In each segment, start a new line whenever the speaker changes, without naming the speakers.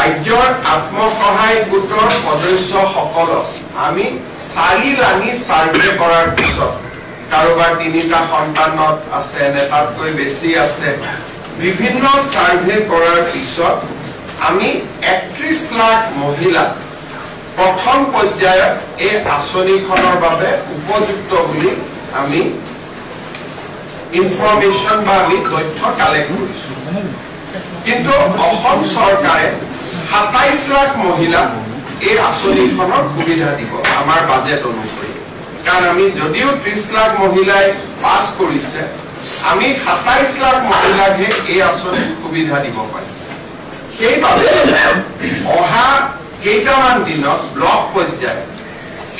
ৰাজ্যৰ আত্মসহায়ক গোটৰ সদস্যসকলক আমি 4 লানি সাৰ্ভে কৰাৰ পিছত কাৰোবাৰ 3টা সন্তানত আছে নে তাতকৈ বেছি আছে বিভিন্ন সাৰ্ভে কৰাৰ পিছত আমি 31 লাখ মহিলা প্ৰথম পৰ্যায়ত এই আঁচনিখনৰ বাবে উপযুক্ত বুলি আমি ইনফৰমেশন বা আমি তথ্য কালেক্ট কৰিছো কিন্তু অসম চৰকাৰে 27 লাখ মহিলা এই আঁচনিখনৰ সুবিধা দিব আমাৰ বাজেট অনুসৰি কাৰণ আমি যদিও 30 লাখ মহিলাই পাস কৰিছে আমি 27 লাখ মহিলাকে এই আঁচনিৰ সুবিধা দিব পাৰিম সেইবাবে অহা কেইটামান দিনত ব্লক পৰ্যায়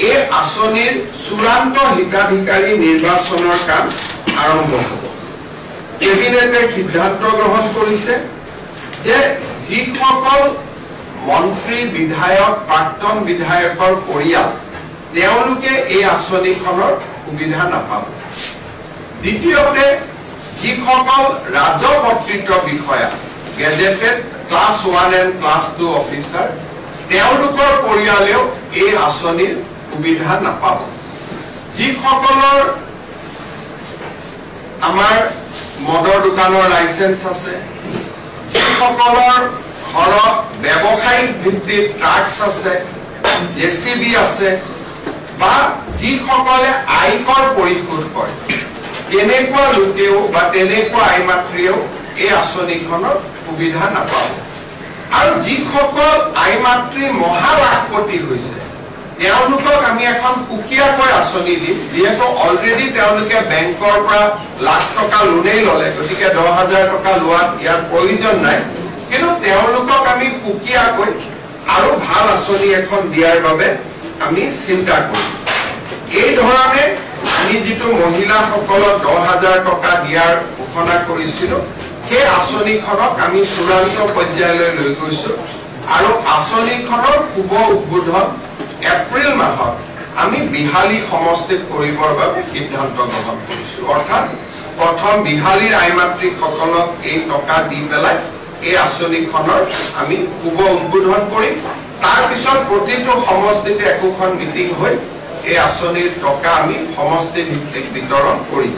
এই আঁচনিৰ চূড়ান্ত হিতাধিকাৰী নিৰ্বাচনৰ কাম আৰম্ভ হ'ব কেবিনেটে সিদ্ধান্ত গ্ৰহণ কৰিছে যে যিসকল মন্ত্ৰী বিধায়ক প্ৰাক্তন বিধায়কৰ পৰিয়াল তেওঁলোকে এই আঁচনিখনৰ সুবিধা নাপাব দ্বিতীয়তে যিসকল ৰাজপত্ৰিত বিষয়া gazetted class 1 and class 2 officer তেওঁলোকৰ পৰিয়ালেও এই আঁচনিৰ সুবিধা নাপাব যিসকলৰ আমাৰ মদৰ দোকানৰ লাইসেন্স আছে যিসকলৰ ঘৰত ব্যৱসায়িক ভিত্তিত ট্ৰাক্স আছে জেচিবি আছে বা যিসকলে আয়কৰ পৰিশোধ কৰে তেনেকুৱা লোকেও বা তেনেকুৱা আইমাত্ৰীও এই আঁচনিখনৰ সুবিধা নাপাব আৰু যিসকল আইমাত্ৰী মহালাখপতি হৈছে তেওঁলোকক আমি এখন কুকিয়াকৈ আঁচনি দিম যেহেতু অলৰেডি তেওঁলোকে বেংকৰ পৰা লাখ টকা লোনেই ললে গতিকে 10,000 টকা লোৱাত ইয়াৰ প্ৰয়োজন নাই কিন্তু তেওঁলোকক আমি কুকিয়াকৈ আৰু ভাল আঁচনি এখন দিয়াৰ বাবে আমি চিন্তা কৰিম এই ধৰণে আমি যেটো মহিলাসকলক 10,000 টকা দিয়াৰ ঘোষণা কৰিছিল সেই আঁচনিখনক আমি চূড়ান্ত পৰ্যায়লৈ লৈ গৈছো আৰু আঁচনিখনৰ শুভ উদ্বোধন এপ্ৰিল মাহত আমি বিহালী সমষ্টিত কৰিবৰ বাবে সিদ্ধান্ত গ্ৰহণ কৰিছো অৰ্থাৎ প্ৰথম বিহালীৰ আইমাত্ৰীসকলক এই টকা দি পেলাই এই আঁচনিখনৰ আমি শুভ উদ্বোধন কৰিম তাৰ পিছত প্ৰতিটো সমষ্টিতে একোখন মিটিং হৈ এই আঁচনিৰ টকা আমি সমষ্টি ভিত্তিক বিতৰণ কৰিম